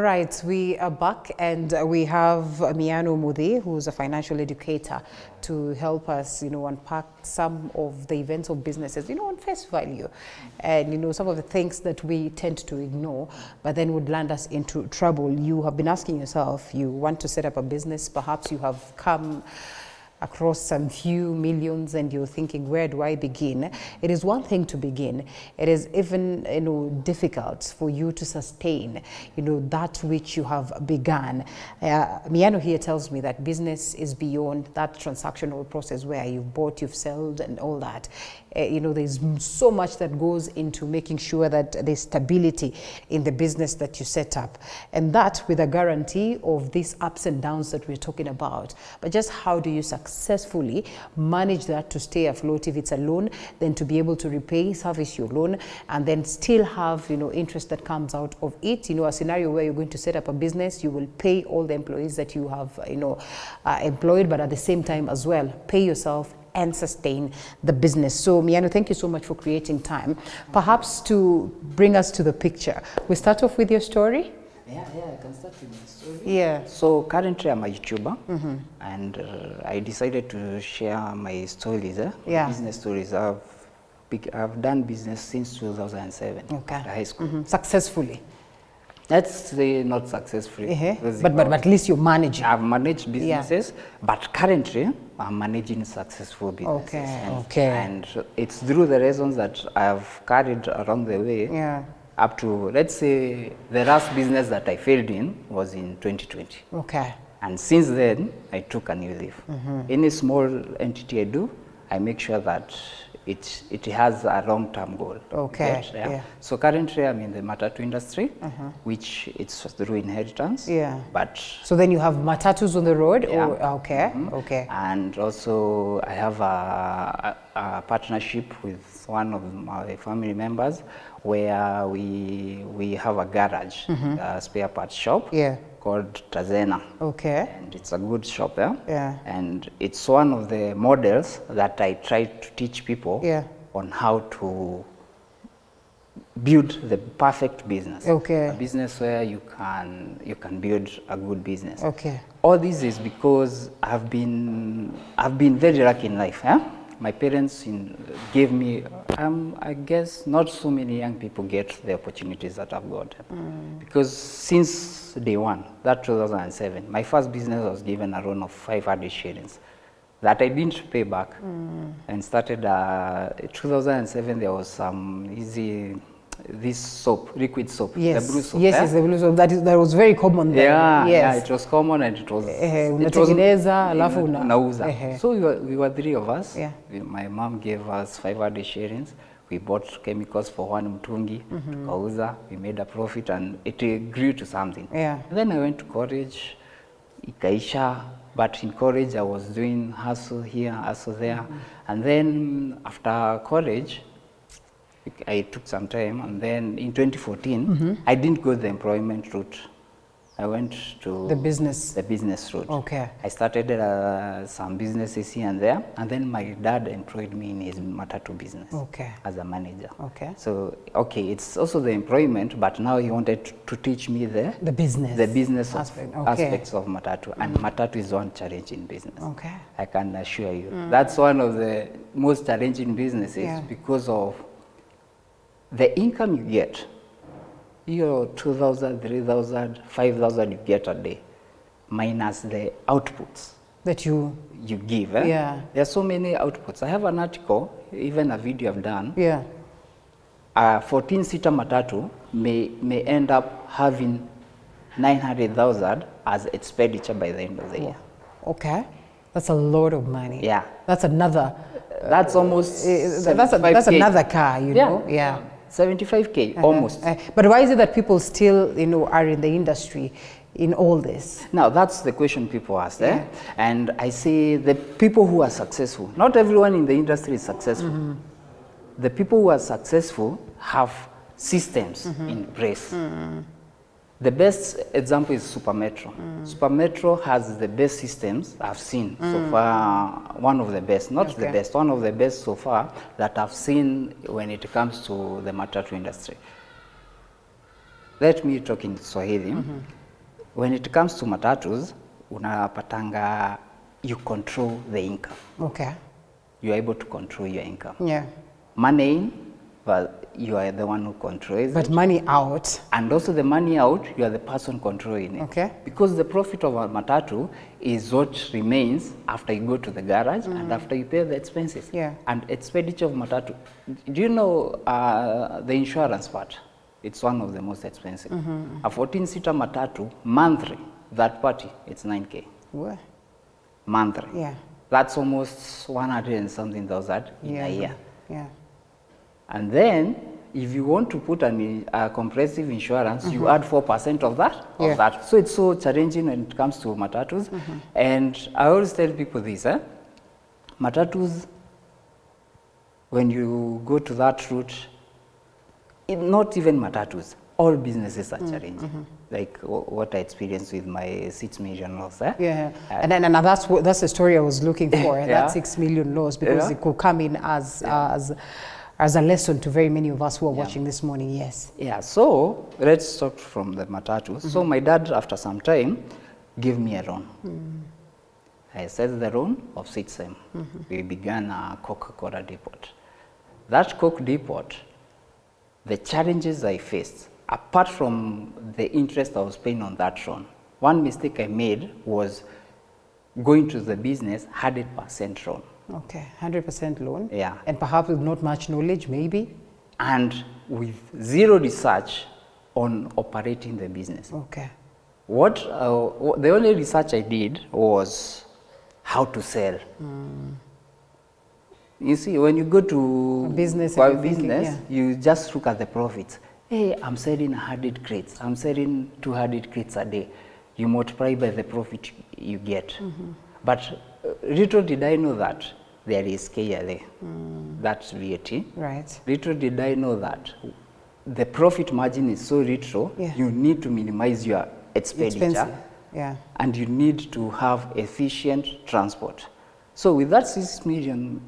All right, we are back and we have Miano Mudhi, who's a financial educator, to help us, unpack some of the events of businesses, on face value, and some of the things that we tend to ignore, but then would land us into trouble. You have been asking yourself, you want to set up a business, perhaps you have come across some few millions and you're thinking, where do I begin? It is one thing to begin. It is even difficult for you to sustain that which you have begun. Miano here tells me that business is beyond that transactional process where you've bought, you've sold and all that. There's so much that goes into making sure that there's stability in the business that you set up, and that with a guarantee of these ups and downs that we're talking about. But just how do you successfully manage that to stay afloat? If it's a loan, then to be able to repay, service your loan, and then still have interest that comes out of it. A scenario where you're going to set up a business, you will pay all the employees that you have employed, but at the same time as well pay yourself and sustain the business. So Miano, thank you so much for creating time. Perhaps to bring us to the picture, we start off with your story. Yeah, I can start with my story. Yeah. So currently I'm a YouTuber, and I decided to share my stories, business stories. I've done business since 2007 after high school. Successfully. Let's say not successfully. But at least you're managing. I've managed businesses, but currently I'm managing successful businesses. Okay. And it's through the reasons that I've carried along the way. Up to, let's say, the last business that I failed in was in 2020. Okay. And since then, I took a new leaf. Any small entity I do, I make sure that it has a long-term goal. Okay. So currently, I'm in the matatu industry, which it's through inheritance. But so then you have matatus on the road. Okay. And also, I have a partnership with one of my family members, where we have a garage, a spare parts shop called Tazena. Okay. And it's a good shop there. And it's one of the models that I try to teach people on how to build the perfect business. A business where you can build a good business. All this is because I've been very lucky in life. My parents gave me, I guess not so many young people get the opportunities that I've got. Because since day one, that 2007, my first business was given a loan of 500 shillings that I didn't pay back. And started, 2007, there was some this soap, liquid soap, the blue soap. Yes, the blue soap. That was very common then. Yeah, it was common, and it was nauza. So we were three of us. My mom gave us 500 shillings. We bought chemicals for one mtungi, tukauza, we made a profit, and it grew to something. And then I went to college, ikaisha, but in college I was doing hustle here, hustle there. And then after college, I took some time, and then in 2014, I didn't go the employment route. I went to the business route. Okay. I started some businesses here and there, and then my dad employed me in his matatu business as a manager. So, it's also the employment, but now he wanted to teach me the business aspects of matatu, and matatu is one challenge in business. I can assure you. That's one of the most challenging businesses because of the income you get. Your 2,000, 3,000, 5,000 you get a day, minus the outputs that you give. There are so many outputs. I have an article, even a video I've done. A 14-seater matatu may end up having 900,000 as expenditure by the end of the year. That's a lot of money. That's another. That's almost. That's another car, you know. 75K, almost. But why is it that people still, are in the industry in all this? Now, that's the question people ask. And I say the people who are successful, not everyone in the industry is successful. The people who are successful have systems in place. The best example is Supermetro. Supermetro has the best systems I've seen so far. One of the best, not the best, one of the best so far that I've seen when it comes to the matatu industry. let me talk in Swahili. When it comes to matatus, unapatanga, you control the income. Okay. You are able to control your income. Yeah. Money in, well, you are the one who controls but it. But money out. And also the money out, you are the person controlling it. Okay. Because the profit of a matatu is what remains after you go to the garage and after you pay the expenses. Yeah. And expenditure of matatu, do you know the insurance part? It's one of the most expensive. A 14-seater matatu, monthly, that party, it's 9K. What? Monthly. Yeah. That's almost 100 and something thousand in a year. Yeah. And then, if you want to put a comprehensive insurance, you add 4% of that. So it's so challenging when it comes to matatus. And I always tell people this, matatus, when you go to that route, not even matatus, all businesses are challenging. Like what I experienced with my 6 million loss. Yeah, and that's the story I was looking for. That 6 million loss, because it could come in as a lesson to very many of us who are watching this morning. Yes. Yeah. So let's start from the matatus. So my dad, after some time, gave me a loan. I set the loan of 6M. We began a Coca-Cola depot. That Coke depot, the challenges I faced, apart from the interest I was paying on that loan, one mistake I made was going to the business 100% loan. Okay, 100% loan. Yeah. And perhaps with not much knowledge, maybe? And with zero research on operating the business. Okay. The only research I did was how to sell. You see, when you go to a business, you just look at the profits. Hey, I'm selling 100 crates. I'm selling 200 crates a day. You multiply by the profit you get. But little did I know that there is KRA, that's VAT. Right. Little did I know that the profit margin is so little, you need to minimize your expenditure. Yeah. And you need to have efficient transport. So with that 6 million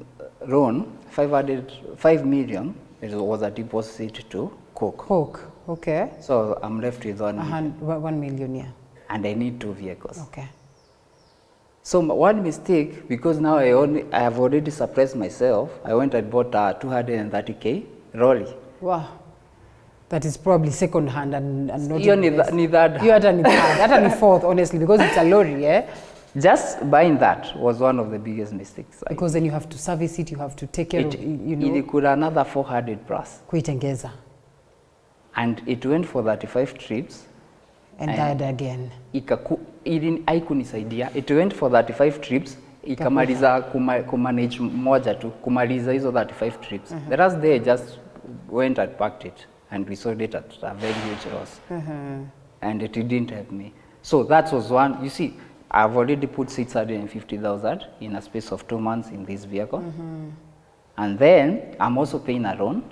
loan, 5 million, it was a deposit to Coke. Coke, okay. So I'm left with 1 million, yeah. And I need 2 vehicles. Okay. So one mistake, because now I have already suppressed myself, I went and bought a 230K Rolly. Wow. That is probably second hand and not you need that. You had a fourth, honestly, because it's a lorry, yeah? Just buying that was one of the biggest mistakes. Because then you have to service it, you have to take care of, you know. It could another 400 plus. Kuitengeza. And it went for 35 trips. And died again. Haikunisaidia. It went for 35 trips. Ikamaliza kumanage moja tu. Kumaliza hizo 35 trips. The last day I just went and packed it. And we sold it at a very huge loss. And it didn't help me. So that was one. You see, I've already put 650,000 in a space of 2 months in this vehicle. And then I'm also paying a loan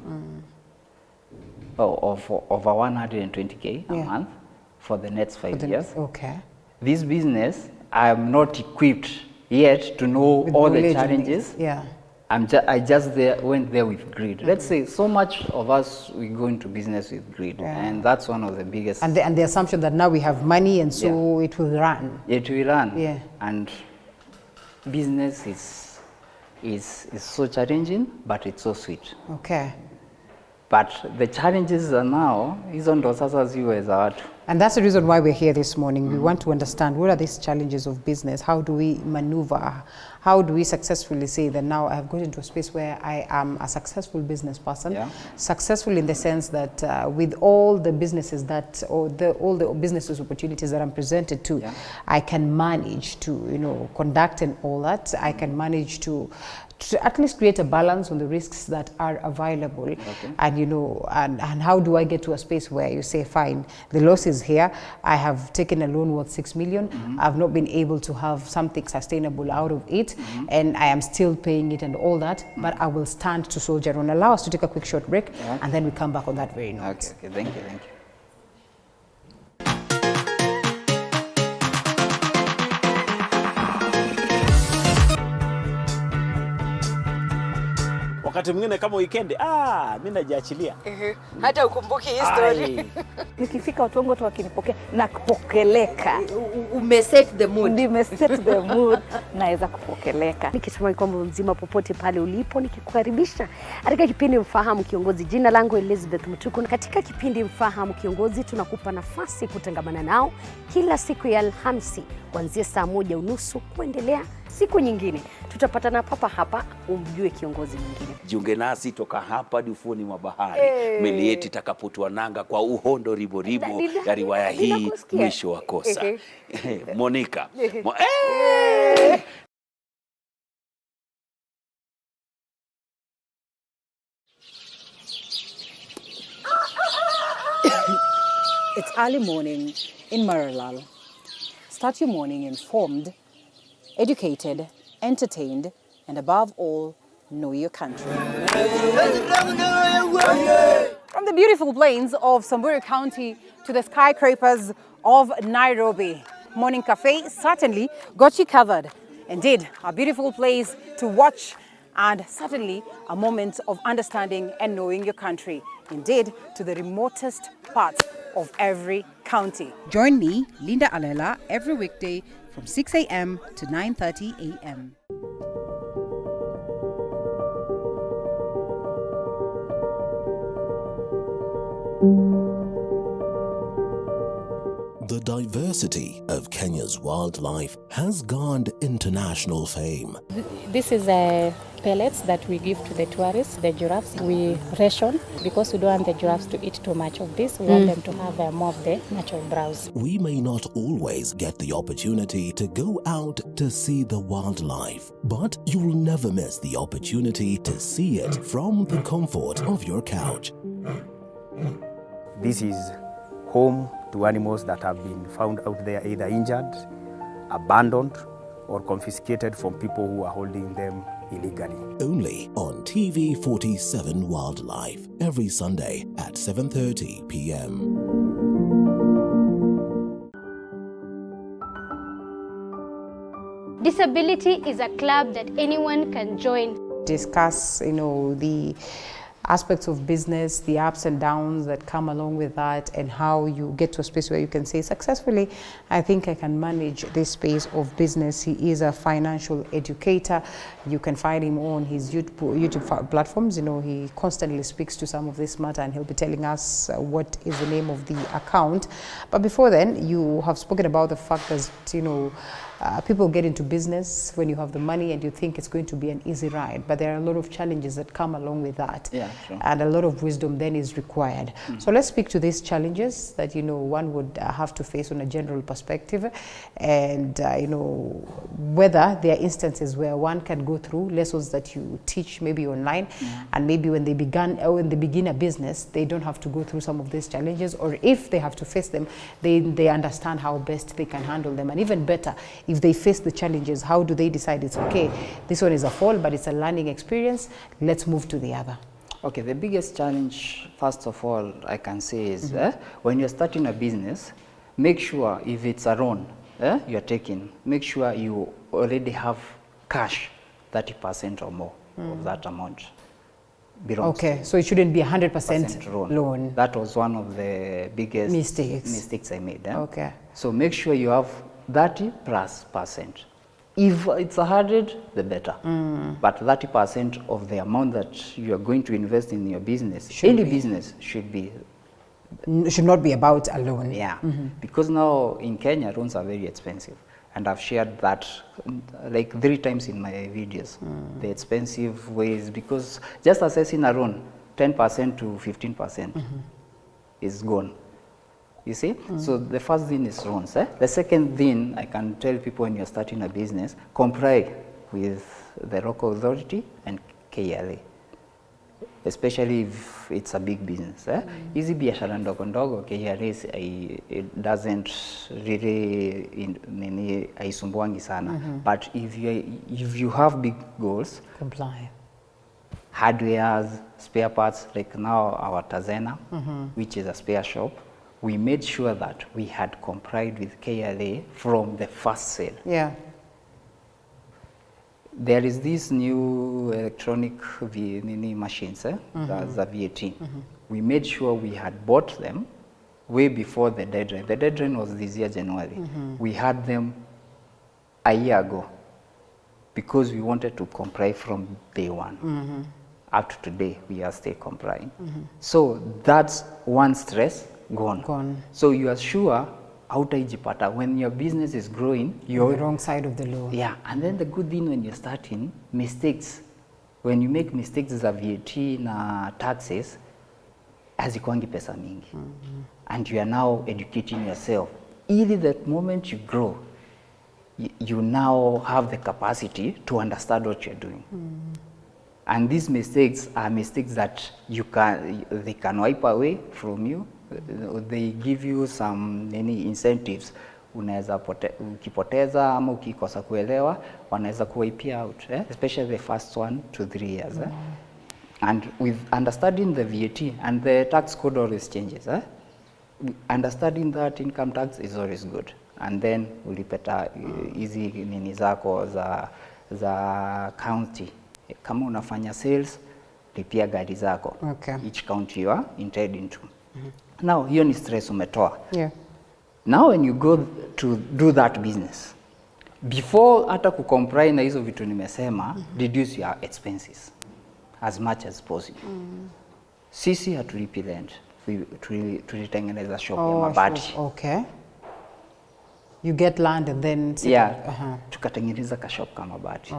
of over 120K a month for the next 5 years. Okay. This business, I'm not equipped yet to know with all the challenges. Yeah. I just went there with greed. Let's say so much of us, we go into business with greed. And that's one of the biggest. And the assumption that now we have money and so it will run. It will run. Yeah. And business is so challenging, but it's so sweet. Okay. But the challenges are now, hizo ndo sasa ziwe za watu. And that's the reason why we're here this morning. We want to understand what are these challenges of business? How do we maneuver? How do we successfully say that now I have got into a space where I am a successful business person? Successful in the sense that with all the businesses that, or all the businesses opportunities that I'm presented to, I can manage to, you know, conduct and all that. I can manage to at least create a balance on the risks that are available. And you know, and how do I get to a space where you say, fine, the loss is here, I have taken a loan worth 6 million, I've not been able to have something sustainable out of it, and I am still paying it and all that, but I will stand to soldier on. Allow us to take a quick short break, and then we come back on that very note. Okay, thank you. Wakati mwingine kama weekend, mimi najiachilia. Hata ukumbuki history. Nikifika watu wangu wote wakinipokea na kupokeleka. Umeset the mood. Nimeset the mood. Naweza kupokeleka. Nikitumai kwamba mzima popote pale ulipo, nikikukaribisha katika kipindi Mfahamu Kiongozi. Jina langu Elizabeth Mutuku. Katika kipindi Mfahamu Kiongozi tunakupa nafasi kutangamana nao kila siku ya Alhamisi kuanzia saa 1:30 kuendelea siku nyingine. Tutapatana papa hapa umjue kiongozi mwingine. Jiunge nasi toka hapa hadi ufuoni mwa bahari. Meli yetu itakapotua nanga kwa uhondo ribo ya riwaya hii Mwisho wa Kosa. Monica. It's early morning in Maralal. Start your morning informed, educated, entertained, and above all, know your country. From the beautiful plains of Samburu County to the skyscrapers of Nairobi, Morning Cafe certainly got you covered. Indeed, a beautiful place to watch and certainly a moment of understanding and knowing your country. Indeed, to the remotest parts of every county. Join me, Linda Alela, every weekday from 6 a.m. to 9:30 a.m. The diversity of Kenya's wildlife has garnered international fame. This is pellets that we give to the tourists, the giraffes. We ration because we don't want the giraffes to eat too much of this. We want them to have more of the natural browse. We may not always get the opportunity to go out to see the wildlife, but you'll never miss the opportunity to see it from the comfort of your couch. This is home to animals that have been found out there either injured, abandoned, or confiscated from people who are holding them illegally. Only on TV47 Wildlife, every Sunday at 7:30 p.m. Disability is a club that anyone can join. Discuss, the aspects of business, the ups and downs that come along with that, and how you get to a space where you can say successfully, I think I can manage this space of business. He is a financial educator. You can find him on his YouTube platforms. He constantly speaks to some of this matter, and he'll be telling us what is the name of the account. But before then, you have spoken about the fact that, people get into business when you have the money and you think it's going to be an easy ride, but there are a lot of challenges that come along with that. Yeah, sure. And a lot of wisdom then is required. So let's speak to these challenges that, one would have to face on a general perspective, and, whether there are instances where one can go through lessons that you teach maybe online, and maybe when they begin a business, they don't have to go through some of these challenges, or if they have to face them, they understand how best they can handle them. And even better, if they face the challenges, how do they decide it's okay, this one is a fall, but it's a learning experience, let's move to the other? Okay, the biggest challenge, first of all, I can say is when you're starting a business, make sure if it's a loan you're taking, make sure you already have cash, 30% or more of that amount. Okay, so it shouldn't be 100% loan. That was one of the biggest mistakes I made. Okay. So make sure you have 30+%. If it's 100, the better. But 30% of the amount that you are going to invest in your business, business should not be about a loan. Yeah. Because now in Kenya, loans are very expensive. And I've shared that like 3 times in my videos. The expensive ways, because just assessing a loan, 10% to 15% is gone. You see? So the first thing is loans. The second thing I can tell people when you're starting a business, comply with the local authority and KRA, especially if it's a big business. Hizi biashara ndogo ndogo, KRA it doesn't really haisumbuangi sana. But if you have big goals, comply. Hardwares, spare parts, like now our Tazena, which is a spare shop, we made sure that we had complied with KRA from the first sale. Yeah. There is this new electronic machines, the VAT. We made sure we had bought them way before the deadline. The deadline was this year, January. We had them a year ago because we wanted to comply from day one. Up to today, we are still complying. So that's one stress gone. So you are sure hautaijipata when your business is growing, you're on the wrong side of the law. Yeah, and then the good thing when you're starting, mistakes, when you make mistakes za VAT na taxes, hazikuangi pesa mingi. And you are now educating yourself. Ili that moment you grow, you now have the capacity to understand what you're doing. And these mistakes are mistakes that they can wipe away from you. They give you some incentives. Unaweza ukipoteza ama ukikosa kuelewa, wanaweza kuwipia out, especially the first 1 to 3 years. And with understanding the VAT, and the tax code always changes. Understanding that income tax is always good. And then ulipeta hizi nini zako za county. Kama unafanya sales, lipia gari zako. Each county you are entered into. Now, hiyo ni stress umetoa. Now when you go to do that business, before hata kucomply na hizo vitu nimesema, reduce your expenses as much as possible. Sisi hatulipi rent. Tulitengeneza shop ya mabati. You get land and then tukatengeneza ka shop kama mabati.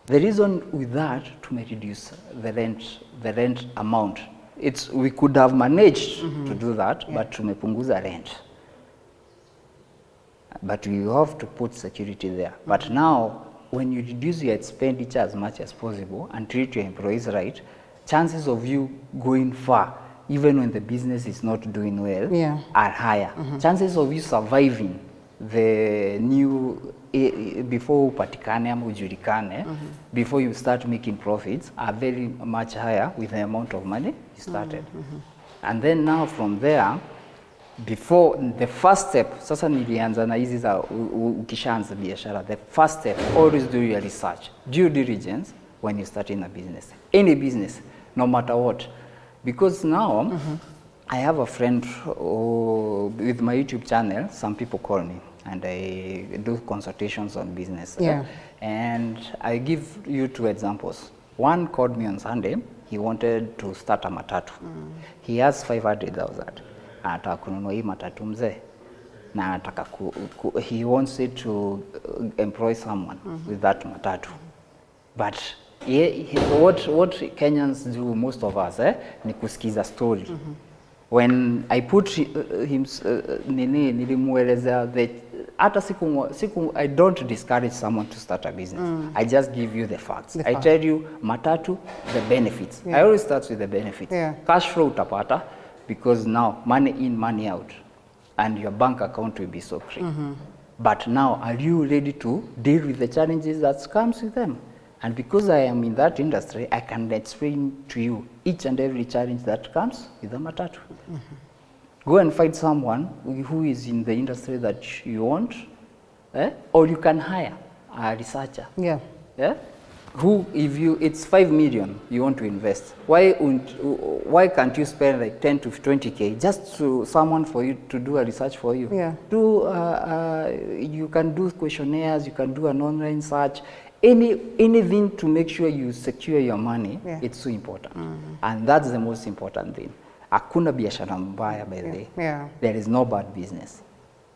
The reason with that to reduce the rent amount. We could have managed to do that, but tumepunguza rent. But you have to put security there. But now, when you reduce your expenditure as much as possible and treat your employees right, chances of you going far, even when the business is not doing well, are higher. Chances of you surviving the new, before upatikane ama ujulikane, before you start making profits, are very much higher with the amount of money you started. And then now from there, before the first step, sasa nilianza na hizi za ukishaanza biashara, the first step, always do your research, due diligence when you start in a business, any business, no matter what. Because now, I have a friend with my YouTube channel, some people call me, and I do consultations on business. And I give you 2 examples. One called me on Sunday, he wanted to start a matatu. He has 500,000. Anataka kununua hii matatu mzee. Na anataka he wants it to employ someone with that matatu. But what Kenyans do, most of us, ni kusikiza story. When I put him, nilimueleza hata I don't discourage someone to start a business. I just give you the facts. I tell you matatu, the benefits. I always start with the benefits. Cash flow utapata, because now money in, money out, and your bank account will be so free. But now, are you ready to deal with the challenges that comes with them? And because I am in that industry, I can explain to you each and every challenge that comes with the matatu. Go and find someone who is in the industry that you want, or you can hire a researcher. Who, if it's 5 million you want to invest, why can't you spend like 10 to 20K just to someone for you to do a research for you? You can do questionnaires, you can do an online search, anything to make sure you secure your money. It's so important. And that's the most important thing. Hakuna biashara mbaya, by the way. There is no bad business.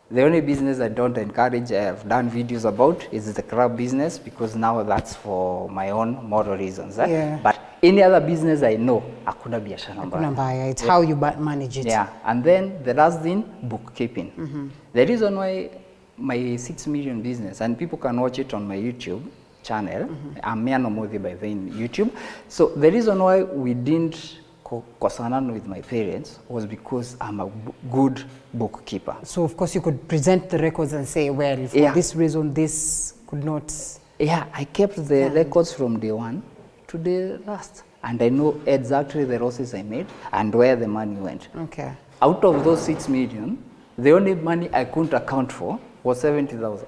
The only business I don't encourage, I have done videos about, is the crab business, because now that's for my own moral reasons. But any other business I know, hakuna biashara mbaya. It's how you manage it. And then the last thing, bookkeeping. The reason why my 6 million business, and people can watch it on my YouTube channel, I'm Miano Mudhi by the YouTube. So the reason why we didn't kosana with my parents was because I'm a good bookkeeper. So of course you could present the records and say, well, for this reason, this could not. I kept the records from day 1 to the last. And I know exactly the losses I made and where the money went. Out of those 6 million, the only money I couldn't account for was 70,000.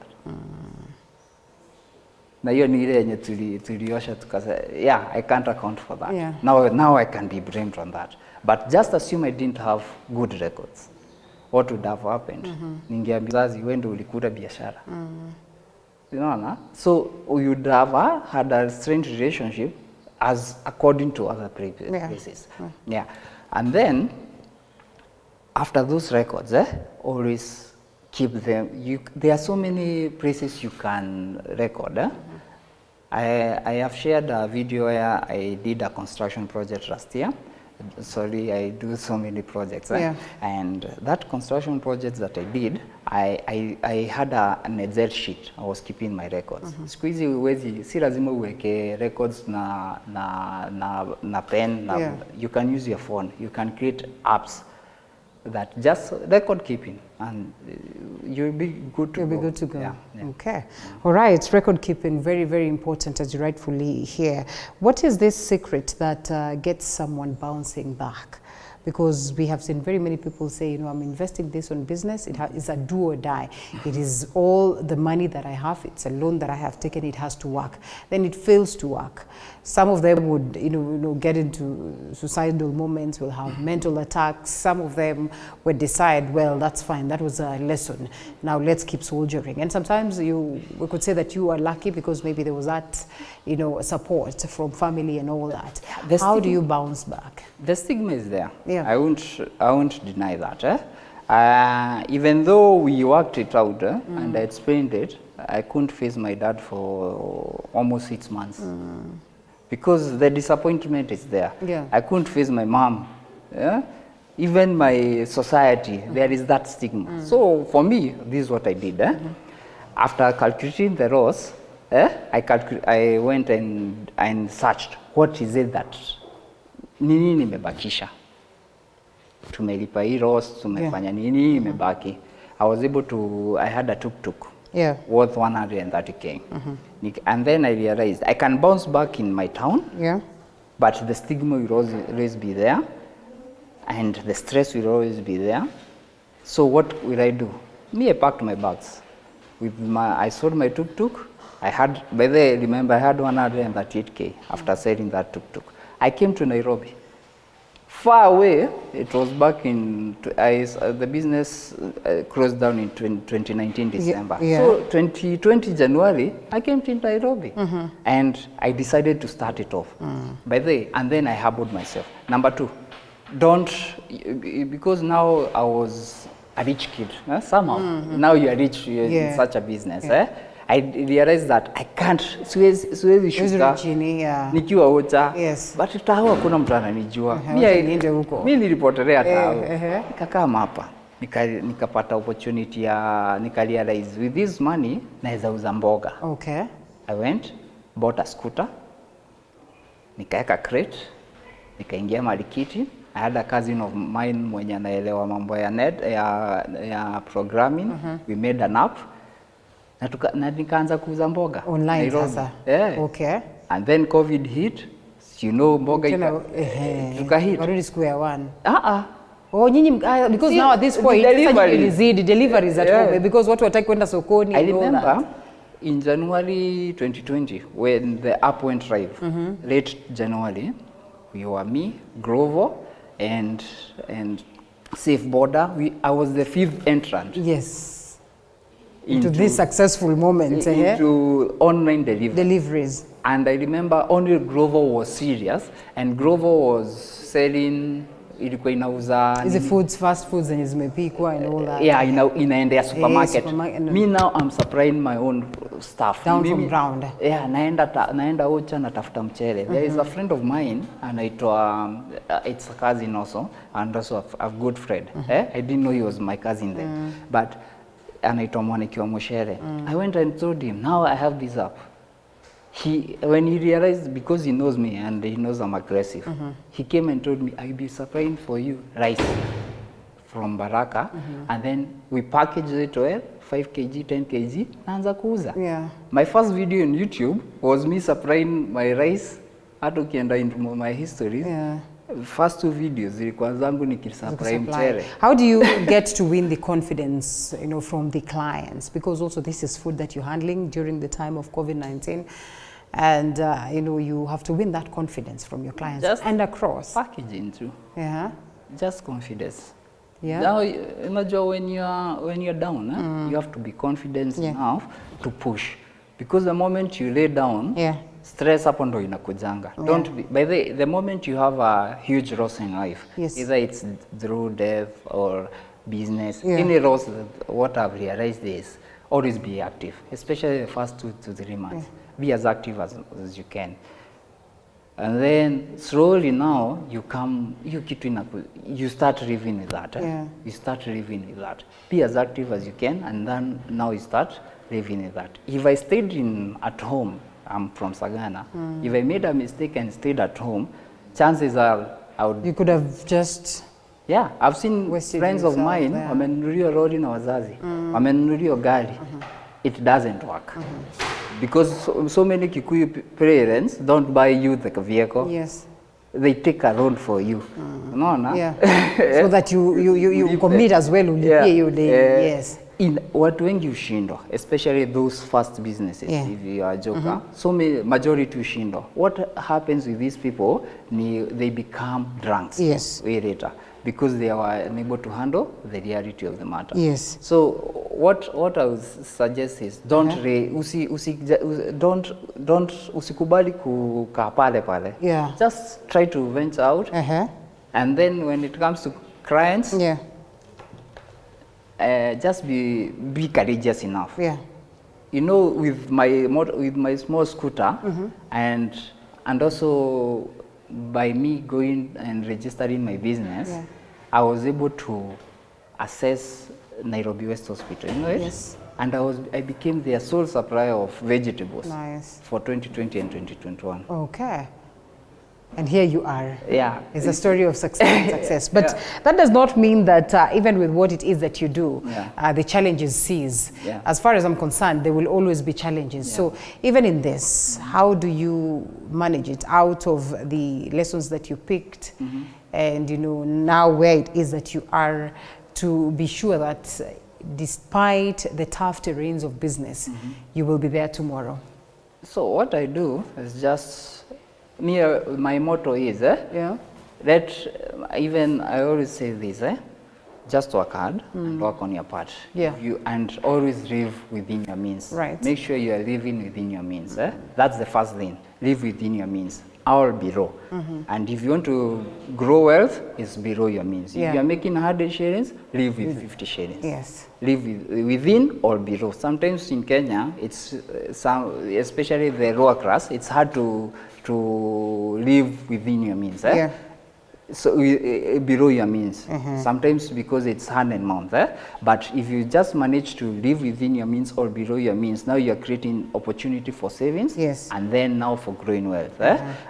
Na hiyo ni ile yenye tuliosha tukasema, yeah, I can't account for that. Yeah. Now I can be blamed on that. But just assume I didn't have good records. What would have happened? Ningeambia mzazi, wewe ndio ulikula biashara. You know, so you'd have had a strange relationship as according to other places. Yeah. And then after those records, always keep them. There are so many places you can record. I have shared a video where I did a construction project last year. Sorry, I do so many projects. And that construction project that I did, I had an Excel sheet. I was keeping my records. Siku hizi uwezi, si lazima uweke records na pen. You can use your phone. You can create apps that just record keeping, and you'll be good to go. You'll be good to go. Yeah. Okay. All right. Record keeping, very, very important, as you rightfully hear. What is this secret that gets someone bouncing back? Because we have seen very many people say, you know, I'm investing this on business. It's a do or die. It is all the money that I have. It's a loan that I have taken. It has to work. Then it fails to work. Some of them would, you know, get into suicidal moments, will have mental attacks. Some of them would decide, well, that's fine. That was a lesson. Now let's keep soldiering. And sometimes we could say that you are lucky because maybe there was that, you know, support from family and all that. How do you bounce back? The stigma is there. Yeah. I won't deny that. Even though we worked it out and I explained it, I couldn't face my dad for almost 6 months. Because the disappointment is there. Yeah. I couldn't face my mom. Even my society, there is that stigma. So for me, this is what I did. After calculating the loss, I went and searched what is it that nini nimebakisha. Tumelipa hii loss, tumefanya nini imebaki. I had a tuk-tuk. Yeah. Worth 130K. And then I realized I can bounce back in my town, but the stigma will always be there, and the stress will always be there. So what will I do? I packed my bags. I sold my tuk-tuk. By the way, remember, I had 138K after selling that tuk-tuk. I came to Nairobi. Far away, it was back in, the business closed down in 2019 December. So 2020 January, I came to Nairobi and I decided to start it off. By the way, and then I humbled myself. Number 2, because now I was a rich kid, somehow. Now you are rich in such a business. I realized that I can't, siwezi shuka nikiwa ucha, but tahu hakuna mtu ananijua. Mimi nilipotelea tahu, nikakaa hapa, nikapata opportunity nikarealize with this money naweza uza mboga. Okay. I went, bought a scooter, nikaeka crate, nikaingia Marikiti. I had a cousin of mine mwenye anaelewa mambo ya programming. We made an app. Na nikaanza kuuza mboga online sasa. Okay. And then COVID hit. You know, mboga tukahit. Already square one. Oh, nyinyi because now at this point deliveries at home because watu wataki kwenda sokoni. I remember in January 2020 when the app went live. Late January, we were me, Grovo and Safe Border. I was the 5th entrant. Yes. Into this successful moment. Into online deliveries. And I remember only Grovo was serious, and Grovo was selling, ilikuwa inauza is foods, fast foods zenye zimepikwa and all that. Yeah, inaendea supermarket. Me now I'm supplying my own stuff. Down from ground. Yeah, naenda Ocha natafuta mchele. There is a friend of mine anaitwa it's a cousin also and also a good friend. I didn't know he was my cousin then. But anaitwa Mwanikiwa Moshere. I went and told him, now I have this app. When he realized, because he knows me and he knows I'm aggressive, he came and told me, I'll be supplying for you rice from Baraka, and then we package it well, 5 kg, 10 kg, naanza kuuza. My first video on YouTube was me supplying my rice. Hata ukienda into my histories, First 2 videos zilikuwa zangu nikisupply mchele. How do you get to win the confidence, you know, from the clients? Because also this is food that you're handling during the time of COVID-19. And, you know, you have to win that confidence from your clients and across. Packaging too. Yeah. Just confidence. Yeah. Now, imagine when you're down, you have to be confident enough to push. Because the moment you lay down, stress hapo ndo inakujanga. Don't be, by the moment you have a huge loss in life, either it's through death or business, any loss, what I've realized is always be active, especially the first 2 to 3 months. Be as active as you can. And then slowly now you start living with that. You start living with that. Be as active as you can, and then now you start living with that. If I stayed at home, I'm from Sagana, if I made a mistake and stayed at home, chances are I would... You could have just... Yeah, I've seen friends of mine, wamenunulia lori na wazazi, wamenunulia gari. It doesn't work. Because so many Kikuyu parents don't buy you the vehicle. Yes. They take a loan for you. No, no. Yeah. So that you commit as well. Yes. In watu wengi ushindwa, especially those first businesses, if you are a joker. So majority ushindwa. What happens with these people, they become drunks. Yes. Way later. Because they are unable to handle the reality of the matter. Yes. So what I would suggest is usikubali kukaa pale. Yeah. Just try to venture out. And then when it comes to clients, just be courageous enough. Yeah. You know, with my small scooter and also by me going and registering my business, I was able to access Nairobi West Hospital, you know it? Yes. And I became their sole supplier of vegetables for 2020 and 2021. Okay. And here you are. Yeah. It's a story of success. But that does not mean that even with what it is that you do, the challenges cease. As far as I'm concerned, there will always be challenges. So even in this, how do you manage it out of the lessons that you picked and, you know, now where it is that you are, to be sure that despite the tough terrains of business, you will be there tomorrow? So what I do is just... my motto is, that even I always say this, just work hard and work on your part. And always live within your means. Right. Make sure you are living within your means. That's the first thing. Live within your means. Or below. And if you want to grow wealth, it's below your means. If you are making 100 shillings, live with 50 shillings. Yes. Live within or below. Sometimes in Kenya, it's especially the lower class, it's hard to live within your means. So below your means. Sometimes because it's hand and mouth. But if you just manage to live within your means or below your means, now you're creating opportunity for savings. And then now for growing wealth.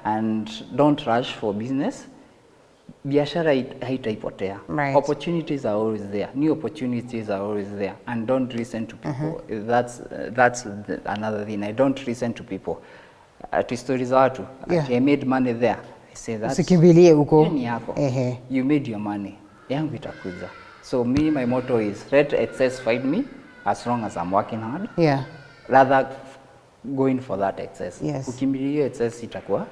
And don't rush for business. Biashara haitaipotea. Opportunities are always there. New opportunities are always there. And don't listen to people. That's another thing. I don't listen to people. To stories watu. I made money there. I say that's you made your money. Yangu itakuja. So my motto is let excess find me as long as I'm working hard. Rather going for that excess. Ukimbilia excess itakuwa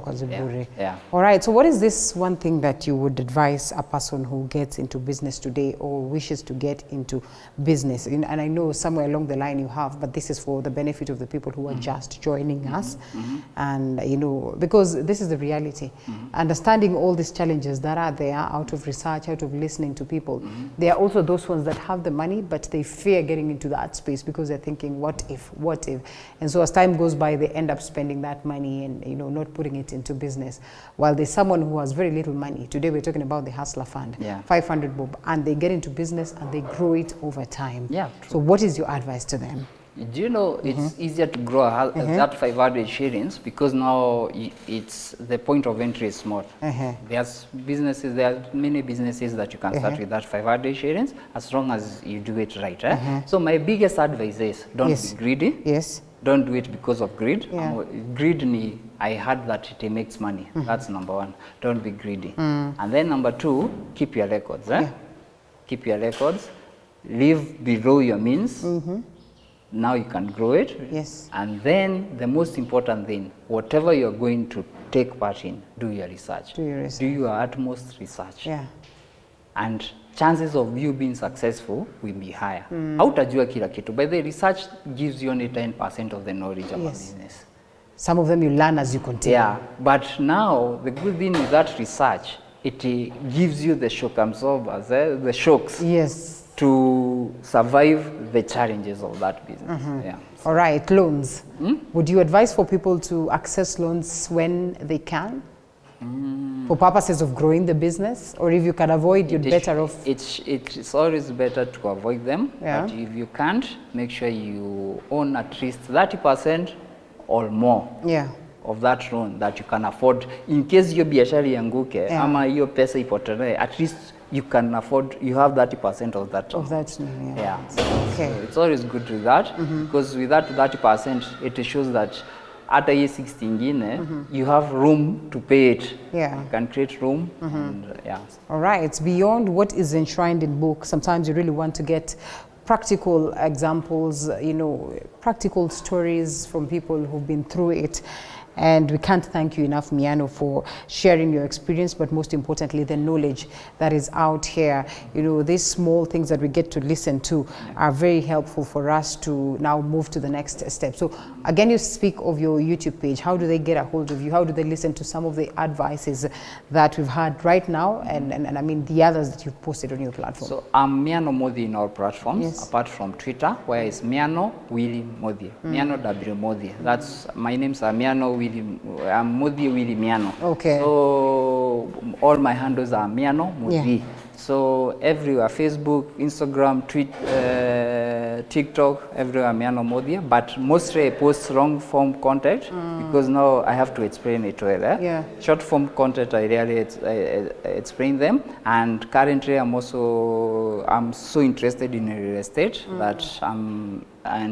kwa ziburi. All right, so what is this one thing that you would advise a person who gets into business today or wishes to get into business? And I know somewhere along the line you have, but this is for the benefit of the people who are just joining us. And, you know, because this is the reality. Understanding all these challenges that are there out of research, out of listening to people. There are also those ones that have the money, but they fear getting into that space because they're thinking, what if? And so as time goes by, they end up spending that money and, you know, not putting it into business. While there's someone who has very little money. Today we're talking about the Hustler Fund, 500 bob, and they get into business and they grow it over time. So what is your advice to them? Do you know it's easier to grow that 500 shillings because now it's the point of entry is small. There's businesses, there are many businesses that you can start with that 500 shillings as long as you do it right. So my biggest advice is don't be greedy. don't do it because of greed. Greed, I heard that it makes money. That's number one. Don't be greedy. And then number two, keep your records. Keep your records. Live below your means. Now you can grow it. Yes. And then the most important thing, whatever you're going to take part in, do your research. Do your utmost research. And chances of you being successful will be higher. Hautajua kila kitu. By the research gives you only 10% of the knowledge of a business. Some of them you learn as you continue. Yeah, but now the good thing with that research, it gives you the shock absorbers, the shocks. Yes. To survive the challenges of that business. Yeah. All right, loans. Would you advise for people to access loans when they can? For purposes of growing the business? Or if you can avoid, you're better off? It's always better to avoid them. But if you can't, make sure you own at least 30% or more of that loan that you can afford. In case your biashara ianguke, ama hiyo pesa ipotelee, at least you can afford, you have 30% of that. Of that, Okay. So it's always good to do that, because with that 30%, it shows that at a year 16, you have room to pay it. You can create room. And, All right. Beyond what is enshrined in books, sometimes you really want to get practical examples, practical stories from people who've been through it. And we can't thank you enough, Miano, for sharing your experience, but most importantly, the knowledge that is out here. These small things that we get to listen to are very helpful for us to now move to the next step. So again, you speak of your YouTube page. How do they get a hold of you? How do they listen to some of the advices that we've had right now? And I mean, the others that you've posted on your platform. So I'm Miano Modi in all platforms, apart from Twitter, where it's Miano Willy Modi. Miano W Modi. That's, my name's Miano Willy. I'm Modi Willy Miano. Okay. So all my handles are Miano Modi. So everywhere, Facebook, Instagram, TikTok, everywhere Miano Modi. But mostly I post long form content because now I have to explain it well. Short form content I rarely explain them. And currently I'm so interested in real estate that I'm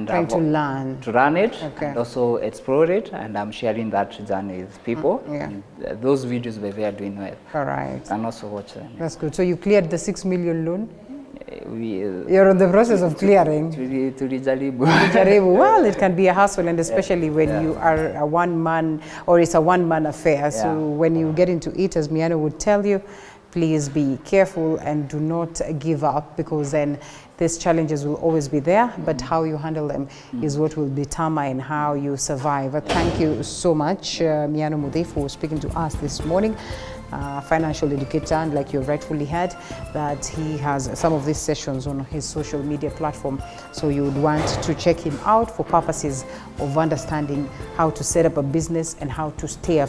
trying to learn to run it and also explore it, and I'm sharing that journey with people. And those videos they are doing well. All right. And also watch them. That's good. So you cleared the 6 million loan? You're in the process of clearing. Well, it can be a hassle, and especially when you are a one-man, or it's a one-man affair. So when you get into it, as Miano would tell you, please be careful and do not give up, because then these challenges will always be there, but how you handle them is what will determine how you survive. Thank you so much, Miano Modi, for speaking to us this morning. Financial educator, and like you rightfully heard, that he has some of these sessions on his social media platform, so you would want to check him out for purposes of understanding how to set up a business and how to stay